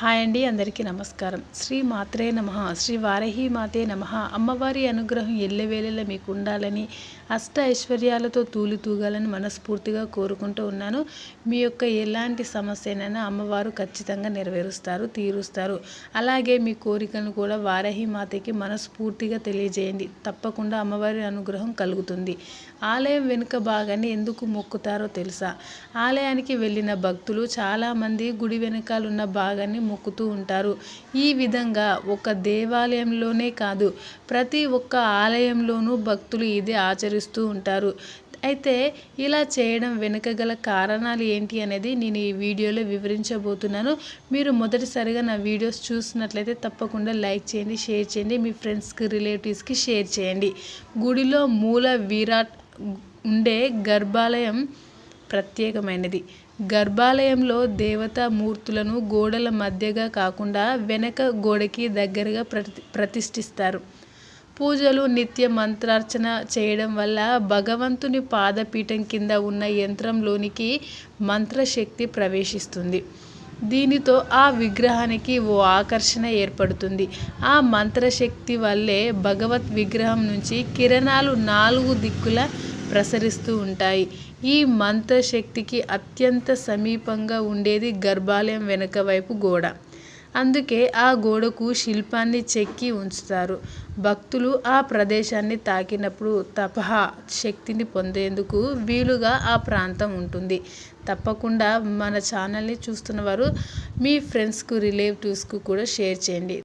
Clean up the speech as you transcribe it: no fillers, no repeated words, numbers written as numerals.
Hi అండి, అందరికీ నమస్కారం. శ్రీ మాత్రే నమః. శ్రీ వారాహి మాతే నమః. అమ్మవారి అనుగ్రహం ఎల్లవేళలా మీకు ఉండాలని, అష్ట ఐశ్వర్యాలతో తూగాలని మనస్ఫూర్తిగా కోరుకుంటూ ఉన్నాను. మీ యొక్క ఎలాంటి సమస్యనైనా అమ్మవారు ఖచ్చితంగా నెరవేరుస్తారు, తీరుస్తారు. అలాగే మీ కోరికను కూడా వారాహి మాతకి మనస్ఫూర్తిగా తెలియజేయండి. తప్పకుండా అమ్మవారి అనుగ్రహం కలుగుతుంది. ఆలయం వెనుక భాగాన్ని ఎందుకు మొక్కుతారో తెలుసా? ఆలయానికి వెళ్ళిన భక్తులు చాలామంది గుడి వెనకాలన్న భాగాన్ని మొక్కుతూ ఉంటారు. ఈ విధంగా ఒక దేవాలయంలోనే కాదు, ప్రతి ఒక్క ఆలయంలోనూ భక్తులు ఇదే ఆచరిస్తూ ఉంటారు. అయితే ఇలా చేయడం వెనుక గల కారణాలు ఏంటి అనేది నేను ఈ వీడియోలో వివరించబోతున్నాను. మీరు మొదటిసారిగా నా వీడియోస్ చూసినట్లయితే తప్పకుండా లైక్ చేయండి, షేర్ చేయండి, మీ ఫ్రెండ్స్కి, రిలేటివ్స్కి షేర్ చేయండి. గుడిలో మూల విరాట్ ఉండే గర్భాలయం ప్రత్యేకమైనది. గర్భాలయంలో దేవతా మూర్తులను గోడల మధ్యగా కాకుండా వెనక గోడకి దగ్గరగా ప్రతిష్ఠిస్తారు. పూజలు, నిత్య మంత్రార్చన చేయడం వల్ల భగవంతుని పాదపీఠం కింద ఉన్న యంత్రంలోనికి మంత్రశక్తి ప్రవేశిస్తుంది. దీనితో ఆ విగ్రహానికి ఓ ఆకర్షణ ఏర్పడుతుంది. ఆ మంత్రశక్తి వల్లే భగవత్ విగ్రహం నుంచి కిరణాలు 4 దిక్కులా ప్రసరిస్తూ ఉంటాయి. ఈ మంత్రశక్తికి అత్యంత సమీపంగా ఉండేది గర్భాలయం వెనుక వైపు గోడ. అందుకే ఆ గోడకు శిల్పాన్ని చెక్కి ఉంచుతారు. భక్తులు ఆ ప్రదేశాన్ని తాకినప్పుడు తపః శక్తిని పొందేందుకు వీలుగా ఆ ప్రాంతం ఉంటుంది. తప్పకుండా మన ఛానల్ని చూస్తున్న వారు మీ ఫ్రెండ్స్కు, రిలేటివ్స్కు కూడా షేర్ చేయండి.